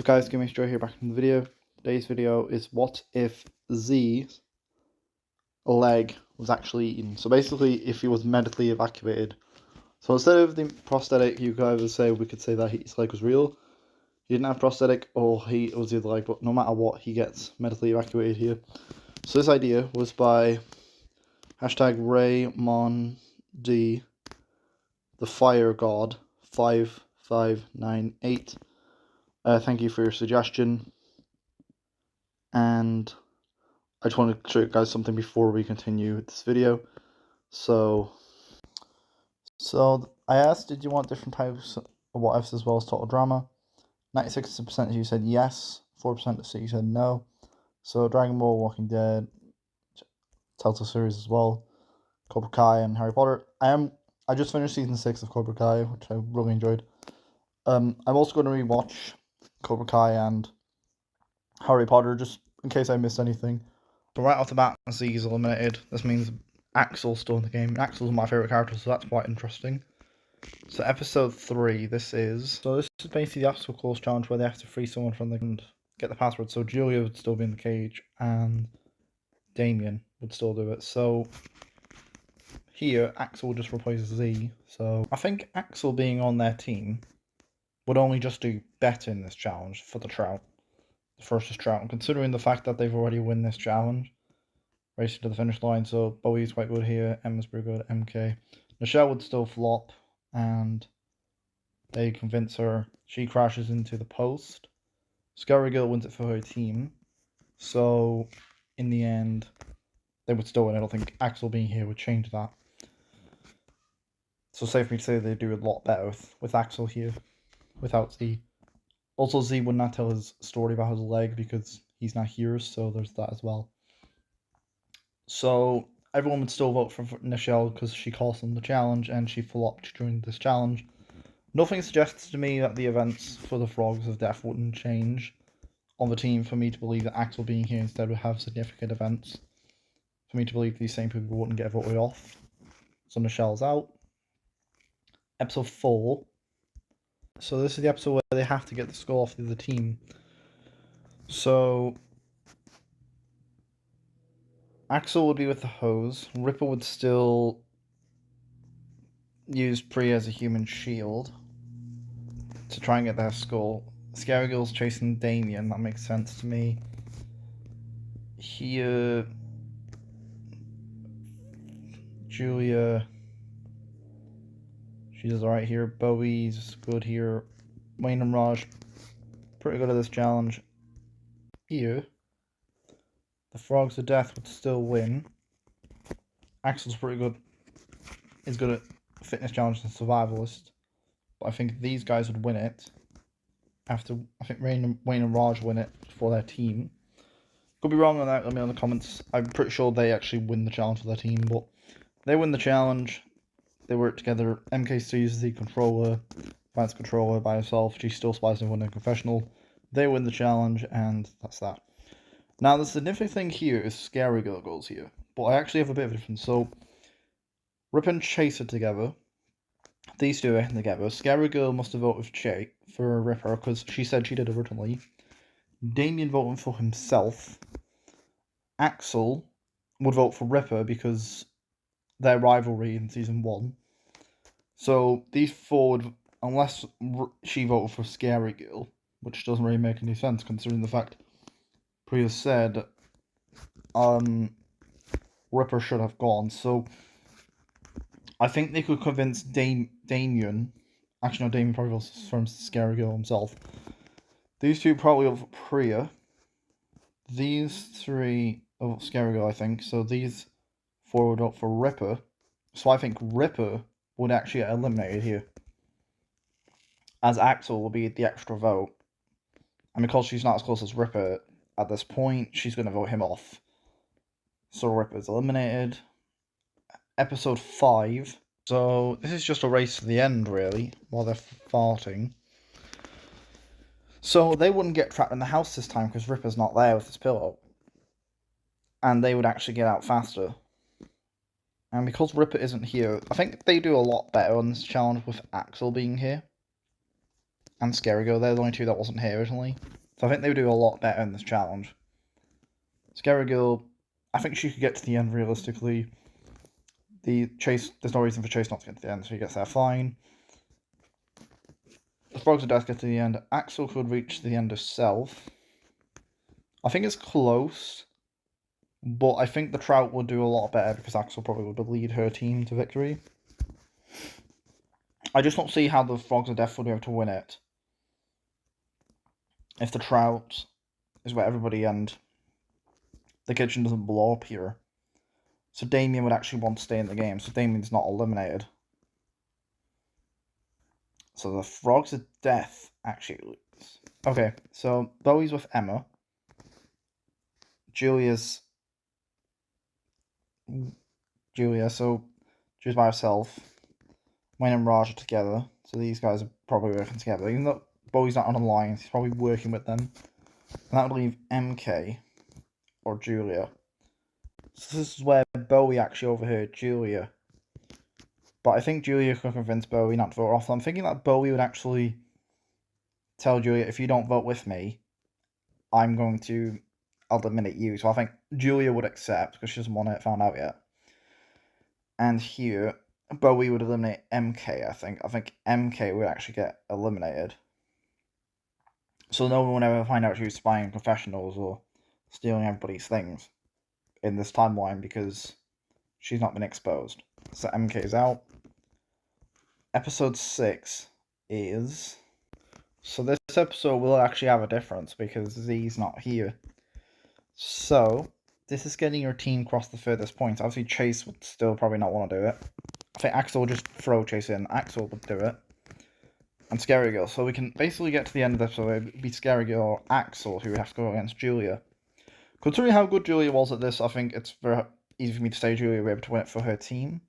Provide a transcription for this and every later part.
So guys, give me straight here back in the video. Today's video is what if Z's leg was actually eaten. So basically, if he was medically evacuated. So instead of the prosthetic, you could either say, we could say that his leg was real, he didn't have prosthetic, or he was the other leg, but no matter what, he gets medically evacuated here. So this idea was by hashtag Raymond D, the Fire God 5598. Thank you for your suggestion, and I just want to show you guys something before we continue with this video. So I asked, did you want different types of what ifs as well as total drama? 96% of you said yes, 4% of you said no. So Dragon Ball, Walking Dead, Telltale series as well, Cobra Kai and Harry Potter. I just finished season 6 of Cobra Kai, which I really enjoyed. I'm also going to rewatch Cobra Kai and Harry Potter just in case I missed anything. So right off the bat, Z is eliminated. This means Axel's still in the game. Axel's my favourite character, so that's quite interesting. So episode 3, this is basically the obstacle course challenge where they have to free someone from the and get the password. So Julia would still be in the cage and Damien would still do it. So here, Axel just replaces Z. So I think Axel being on their team would only just do better in this challenge for the Trout. The first is Trout, and considering the fact that they've already won this challenge, racing to the finish line, so Bowie's quite good here, Emma's pretty good, MK. Michelle would still flop, and they convince her. She crashes into the post. Scary Girl wins it for her team, so in the end, they would still win. I don't think Axel being here would change that. So safe for me to say they do a lot better with Axel here, without Z. Also, Z would not tell his story about his leg because he's not here, so there's that as well. So everyone would still vote for Nichelle because she cost them the challenge and she flopped during this challenge. Nothing suggests to me that the events for the Frogs of Death wouldn't change on the team for me to believe that Axel being here instead would have significant events. For me to believe these same people wouldn't get voted off. So Nichelle's out. Episode 4. So this is the episode where they have to get the skull off of the team. So Axel would be with the hose. Ripper would still use Priya as a human shield to try and get their skull. Scary Girl's chasing Damien, that makes sense to me. Here, Julia, she does alright here. Bowie's good here. Wayne and Raj, pretty good at this challenge. Here, the Frogs of Death would still win. Axel's pretty good. He's good at fitness challenge and survivalist. But I think these guys would win it. After, I think Wayne and Raj win it for their team. Could be wrong on that, let me know in the comments. I'm pretty sure they actually win the challenge for their team, but they win the challenge. They work together. MK still uses the controller, finds controller by herself. She still spies and win a confessional. They win the challenge, and that's that. Now, the significant thing here is Scary Girl goes here, but I actually have a bit of a difference. So, Rip and Chase are together. These two are together. Scary Girl must have voted for Ripper because she said she did originally. Damien voted for himself. Axel would vote for Ripper because their rivalry in season 1. So these four would, unless she voted for Scary Girl, which doesn't really make any sense considering the fact Priya said Ripper should have gone. So I think they could convince Damien. Actually, no, Damien probably votes for Scary Girl himself. These two probably vote for Priya. These three vote Scary Girl, I think. So these four would vote for Ripper. So I think Ripper would actually get eliminated here, as Axel will be the extra vote. And because she's not as close as Ripper at this point, she's going to vote him off. So Ripper's eliminated. Episode 5. So this is just a race to the end, really, while they're farting. So they wouldn't get trapped in the house this time because Ripper's not there with his pillow. And they would actually get out faster. And because Ripper isn't here, I think they do a lot better on this challenge with Axel being here. and Scary Girl. They're the only two that wasn't here originally. So I think they would do a lot better in this challenge. Scary Girl, I think she could get to the end realistically. There's no reason for Chase not to get to the end, so he gets there fine. The Frogs of Death get to the end. Axel could reach the end herself. I think it's close, but I think the Trout would do a lot better because Axel probably would lead her team to victory. I just don't see how the Frogs of Death would be able to win it if the Trout is where everybody and the kitchen doesn't blow up here. So Damien would actually want to stay in the game, so Damien's not eliminated. So the Frogs of Death actually lose. Okay, so Bowie's with Emma. Julia, so she's by herself. Wayne and Raj are together, so these guys are probably working together. Even though Bowie's not on an alliance, he's probably working with them. And that would leave MK or Julia. So this is where Bowie actually overheard Julia. But I think Julia could convince Bowie not to vote off. I'm thinking that Bowie would actually tell Julia, if you don't vote with me, I'm going to eliminate you. So I think Julia would accept, because she doesn't want it found out yet. And here, Bowie would eliminate MK, I think. I think MK would actually get eliminated. So no one would ever find out she was spying on confessionals or stealing everybody's things in this timeline because she's not been exposed. So MK's out. Episode 6 is... So this episode will actually have a difference because Z's not here. So, this is getting your team across the furthest point. Obviously, Chase would still probably not want to do it. I think Axel will just throw Chase in. Axel would do it. And Scary Girl. So we can basically get to the end of the episode. It would be Scary Girl or Axel who would have to go against Julia. Considering how good Julia was at this, I think it's very easy for me to say Julia would be able to win it for her team.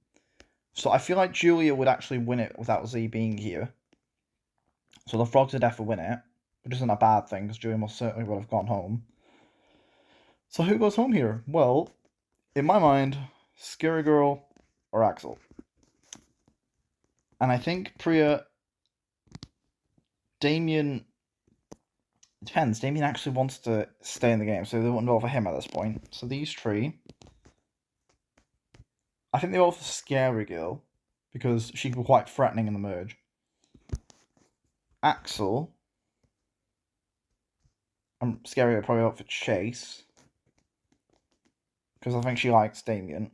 So I feel like Julia would actually win it without Z being here. So the Frogs of Death will win it, which isn't a bad thing, because Julia most certainly would have gone home. So who goes home here? Well, in my mind, Scary Girl or Axel. And I think Priya... Damien... It depends. Damien actually wants to stay in the game, so they won't vote for him at this point. So these three... I think they vote for Scary Girl, because she can be quite threatening in the merge. Axel... and Scary will probably vote for Chase, because I think she likes Damien.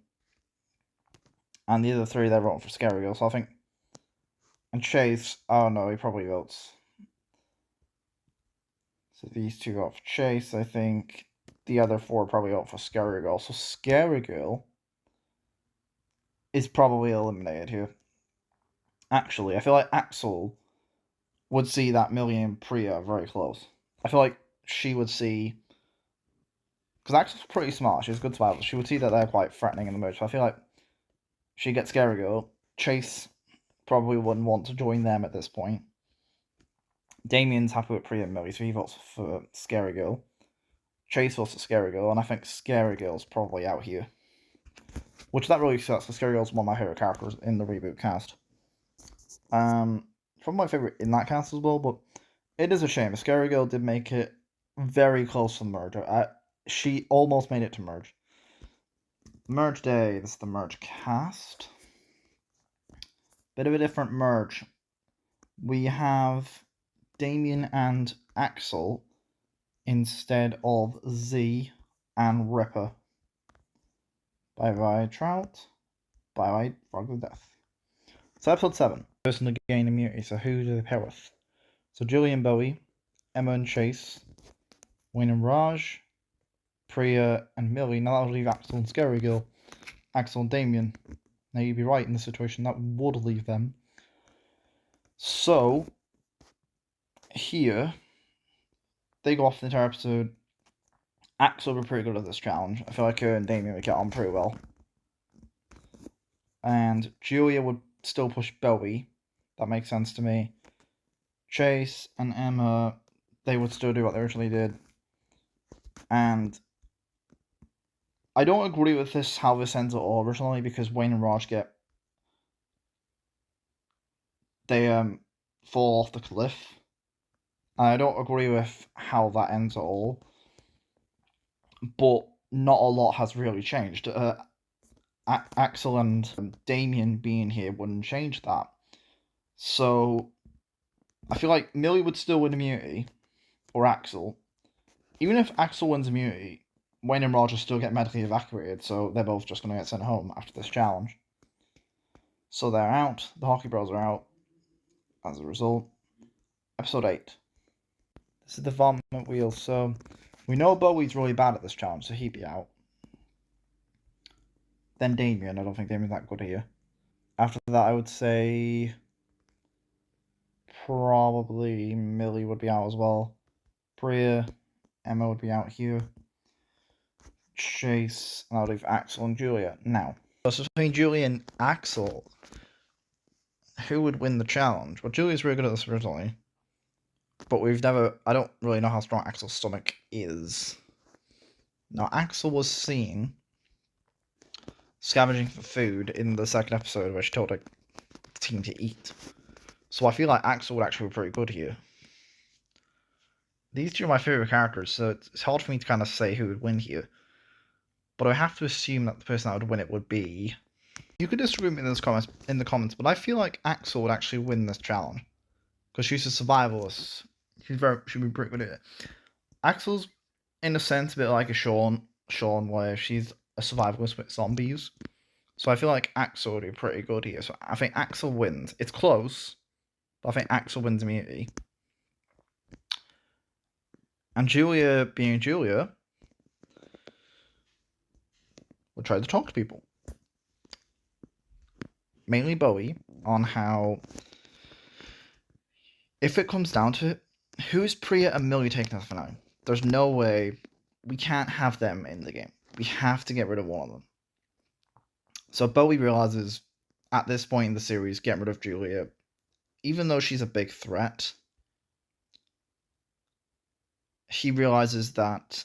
And the other three, they're voting for Scary Girl, so I think... And Chase, oh no, he probably votes. So these two vote for Chase, I think. The other four probably vote for Scary Girl. So Scary Girl is probably eliminated here. Actually, I feel like Axel would see that Millie and Priya very close. I feel like she would see... Because Axel's pretty smart, she's a good survivor. She would see that they're quite threatening in the merge. So I feel like she'd get Scary Girl. Chase probably wouldn't want to join them at this point. Damien's happy with Priya and Millie, so he votes for Scary Girl. Chase votes for Scary Girl, and I think Scary Girl's probably out here. Which that really sucks, because Scary Girl's one of my favourite characters in the reboot cast. Probably my favourite in that cast as well, but it is a shame. Scary Girl did make it very close to the merge. She almost made it to merge. Merge day, this is the merge cast. Bit of a different merge. We have Damien and Axel instead of Z and Ripper. Bye-bye, Trout. Bye-bye, Frog of Death. So episode 7. Person to gain immunity, so who do they pair with? So Julie and Bowie, Emma and Chase, Wayne and Raj, Priya and Millie. Now that'll leave Axel and Scary Girl. Axel and Damien. Now you'd be right in this situation, that would leave them. So, here, they go off the entire episode. Axel will be pretty good at this challenge. I feel like her and Damien would get on pretty well. And Julia would still push Bowie. That makes sense to me. Chase and Emma, they would still do what they originally did. And I don't agree with this, how this ends at all originally, because Wayne and Raj they fall off the cliff. I don't agree with how that ends at all, but not a lot has really changed. Axel and Damien being here wouldn't change that. So I feel like Millie would still win immunity, or Axel. Even if Axel wins immunity, Wayne and Roger still get medically evacuated, so they're both just going to get sent home after this challenge. So they're out. The Hockey Bros are out. As a result, episode 8. This is the vomit wheel, so we know Bowie's really bad at this challenge, so he'd be out. Then Damien. I don't think Damien's that good here. After that, I would say probably Millie would be out as well. Bria, Emma would be out here. Chase, and I'll leave Axel and Julia. Now, so between Julia and Axel, who would win the challenge? Well, Julia's really good at this originally, but I don't really know how strong Axel's stomach is. Now, Axel was seen scavenging for food in the second episode where she told her team to eat. So I feel like Axel would actually be pretty good here. These two are my favourite characters, so it's hard for me to kind of say who would win here. But I have to assume that the person that would win it would be... You could disagree with me in the comments, but I feel like Axel would actually win this challenge. Because she's a survivalist. She'd be pretty good at it. Axel's, in a sense, a bit like a Sean, where she's a survivalist with zombies. So I feel like Axel would be pretty good here. So I think Axel wins. It's close, but I think Axel wins immunity. And Julia, being Julia, will try to talk to people. Mainly Bowie, on how, if it comes down to it, who is Priya and Millie taking us for now? There's no way. We can't have them in the game. We have to get rid of one of them. So Bowie realizes, at this point in the series, getting rid of Julia, even though she's a big threat, he realizes that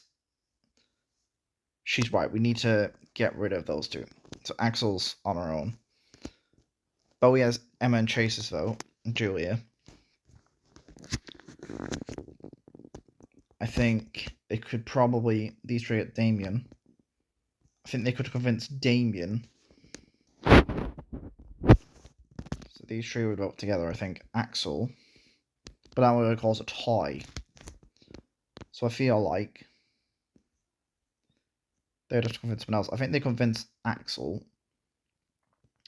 she's right. We need to get rid of those two. So Axel's on her own. Bowie has Emma and Chase's vote, and Julia. I think they could probably, these three at Damien. I think they could convince Damien. So these three would vote together, I think. Axel. But that would cause a tie. So I feel like they'd have to convince someone else. I think they convince Axel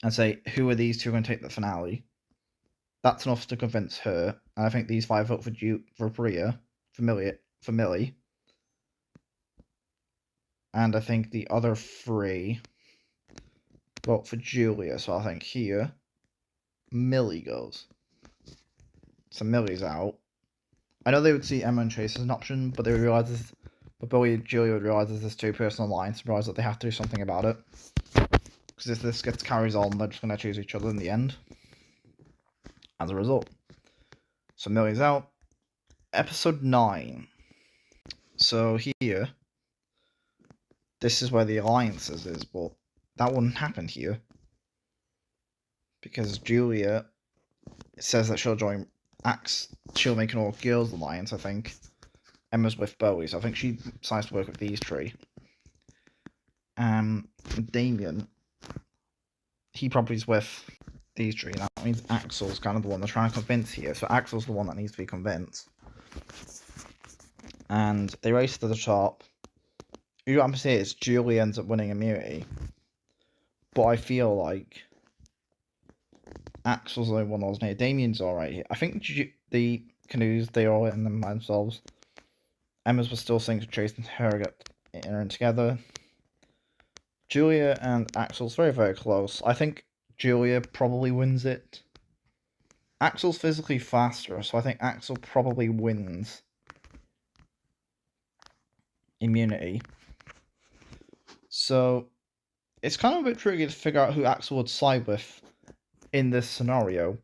and say, who are these two going to take the finale? That's enough to convince her. And I think these 5 vote for Bria, for Millie. And I think the other 3 vote for Julia. So I think here, Millie goes. So Millie's out. I know they would see Emma and Chase as an option, but they would realize this. But Bowie and Julia would realize there's this 2-person alliance, and realize that they have to do something about it. Because if this carries on, they're just going to choose each other in the end. As a result. So Millie's out. Episode 9. So here, this is where the alliances is, but that wouldn't happen here. Because Julia says that she'll join she'll make an all-girls alliance, I think. Emma's with Bowie, so I think she decides to work with these 3. Damien, he probably is with these 3, and that means Axel's kind of the one they're trying to convince here, so Axel's the one that needs to be convinced. And they race to the top. You know what I'm saying is Julie ends up winning immunity, but I feel like Axel's the only one that was near. Damien's alright here. I think the canoes, they all in them by themselves. Emma's was still saying to Chase and her get in together. Julia and Axel's very, very close. I think Julia probably wins it. Axel's physically faster, so I think Axel probably wins immunity. So it's kind of a bit tricky to figure out who Axel would side with in this scenario.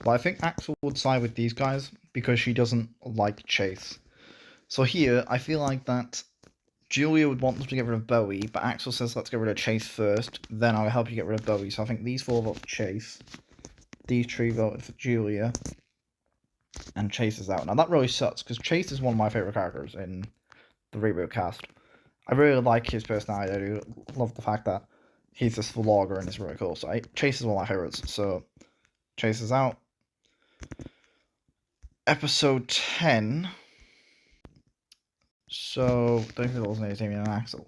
But I think Axel would side with these guys because she doesn't like Chase. So here, I feel like that Julia would want them to get rid of Bowie, but Axel says let's get rid of Chase first, then I'll help you get rid of Bowie. So I think these 4 vote for Chase. These 3 voted for Julia. and Chase is out. Now that really sucks because Chase is one of my favorite characters in the reboot cast. I really like his personality. I do love the fact that he's this vlogger and it's really cool. So Chase is one of my favorites. So Chase is out. Episode 10. So don't think there was anything in an Axel.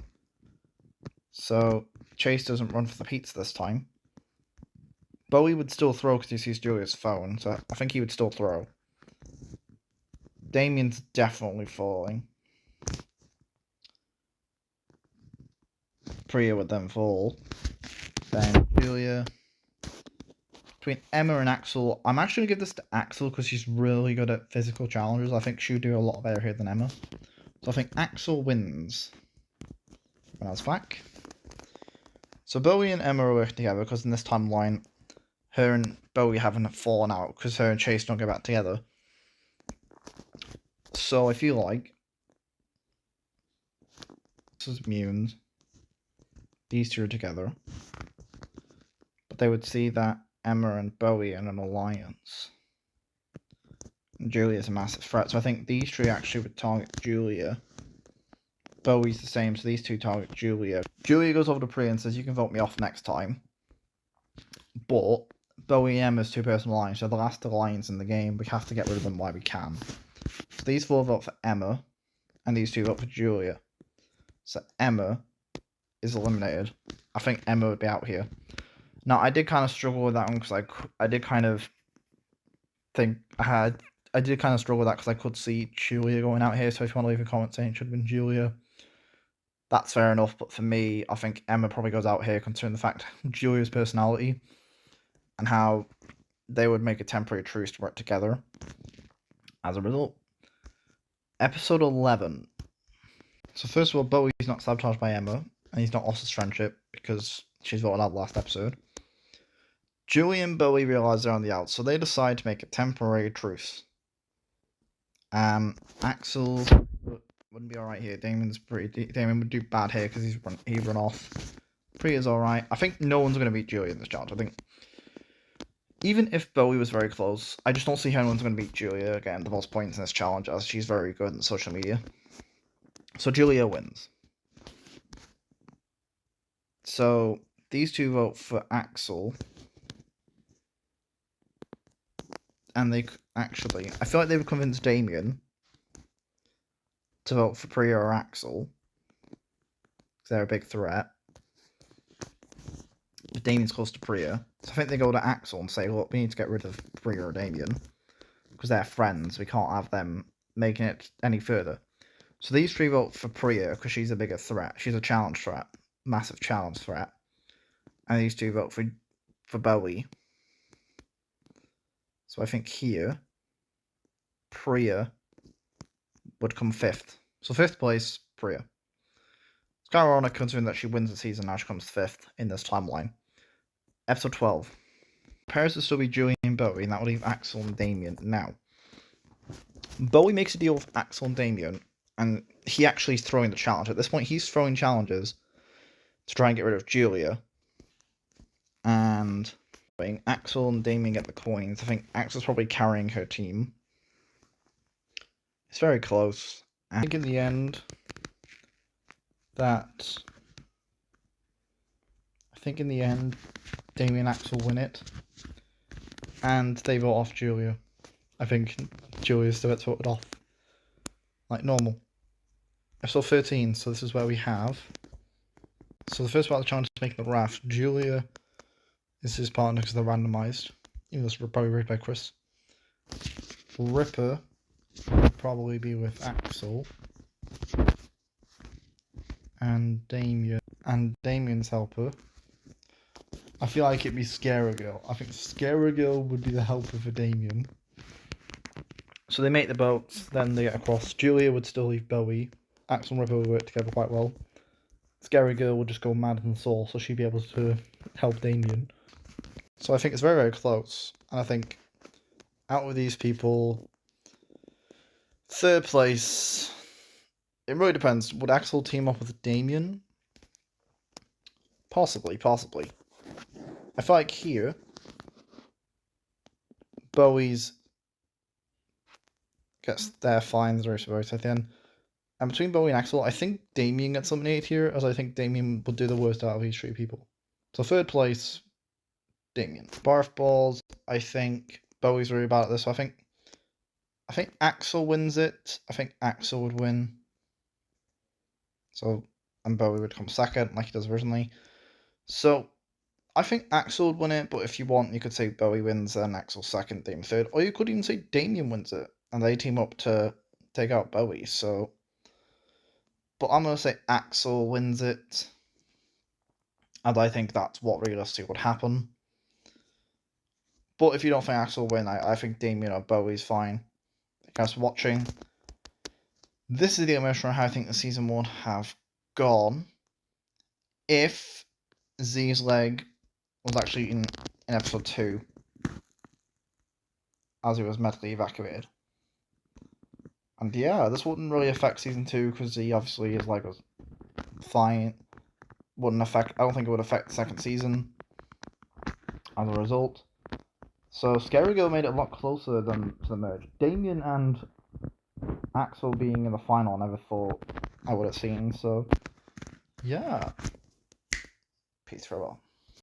So Chase doesn't run for the pizza this time. Bowie would still throw because he sees Julia's phone, so I think he would still throw. Damien's definitely falling. Priya would then fall. Then Julia. Between Emma and Axel, I'm actually going to give this to Axel because she's really good at physical challenges. I think she'll do a lot better here than Emma. So I think Axel wins. When I was back. So Bowie and Emma are working together because in this timeline, her and Bowie haven't fallen out because her and Chase don't get back together. So I feel like this is immune. These two are together. But they would see that Emma and Bowie are in an alliance. And Julia's a massive threat. So I think these three actually would target Julia. Bowie's the same, so these two target Julia. Julia goes over to Priya and says, you can vote me off next time. But Bowie and Emma's two-person alliance, so the last alliance in the game. We have to get rid of them while we can. So these four vote for Emma, and these two vote for Julia. So Emma is eliminated. I think Emma would be out here. Now, I did kind of struggle with that one because I did kind of think I did kind of struggle with that because I could see Julia going out here. So if you want to leave a comment saying it should have been Julia, that's fair enough. But for me, I think Emma probably goes out here considering the fact Julia's personality and how they would make a temporary truce to work together. As a result, episode 11. So first of all, Bowie's not sabotaged by Emma, and he's not lost his friendship because she's voted out last episode. Julie and Bowie realise they're on the outs, so they decide to make a temporary truce. Axel wouldn't be alright here. Damien would do bad here because he'd run off. Priya's alright. I think no one's going to beat Julia in this challenge. I think even if Bowie was very close, I just don't see how anyone's going to beat Julia getting the most points in this challenge as she's very good in social media. So Julia wins. So these two vote for Axel. And they actually, I feel like they would convince Damien to vote for Priya or Axel. Because they're a big threat. But Damien's close to Priya. So I think they go to Axel and say, look, we need to get rid of Priya or Damien. Because they're friends. We can't have them making it any further. So these three vote for Priya because she's a bigger threat. She's a challenge threat. Massive challenge threat. And these two vote for Bowie. So I think here, Priya would come 5th. So 5th place, Priya. It's kind of ironic considering that she wins the season, now she comes 5th in this timeline. Episode 12. Pairs would still be Julie and Bowie, and that would leave Axel and Damien. Now, Bowie makes a deal with Axel and Damien, and he actually is throwing the challenge. At this point, he's throwing challenges to try and get rid of Julia. And Axel and Damien get the coins. I think Axel's probably carrying her team. It's very close. I think in the end Damien and Axel win it. And they vote off Julia. I think Julia still gets voted off. Like normal. Episode 13, so this is where we have. So the first part of the challenge is making the raft. Julia is his partner because they're randomised. Even though it's probably rated by Chris. Ripper would probably be with Axel. And Damien. And Damien's helper. I feel like it'd be Scary Girl. I think Scary Girl would be the helper for Damien. So they make the boats, then they get across. Julia would still leave Bowie. Axel and Ripper would work together quite well. Scary Girl would just go mad and soul, so she'd be able to help Damien. So I think it's very, very close. And I think out of these people, 3rd place, it really depends. Would Axel team up with Damien? Possibly. I feel like here, Bowie's gets their fines race vote at the end. And between Bowie and Axel, I think Damien gets eliminated here, as I think Damien would do the worst out of these three people. So third place, Damien. Barf balls, I think Bowie's really bad at this. So I think Axel wins it. I think Axel would win. So, and Bowie would come second, like he does originally. So, I think Axel would win it, but if you want, you could say Bowie wins and Axel second, Damien third. Or you could even say Damien wins it, and they team up to take out Bowie. So, but I'm going to say Axel wins it. And I think that's what realistically would happen. But if you don't think Axel will win, I think Damien or Bowie's fine. Thanks for watching. This is the emotion of how I think the season would have gone if Z's leg was actually in episode 2 as he was medically evacuated. And yeah, this wouldn't really affect season 2 because he obviously his leg was fine. Wouldn't affect. I don't think it would affect the second season as a result. So Scary Girl made it a lot closer than to the merge. Damien and Axel being in the final, I never thought I would have seen. So yeah, peace, farewell.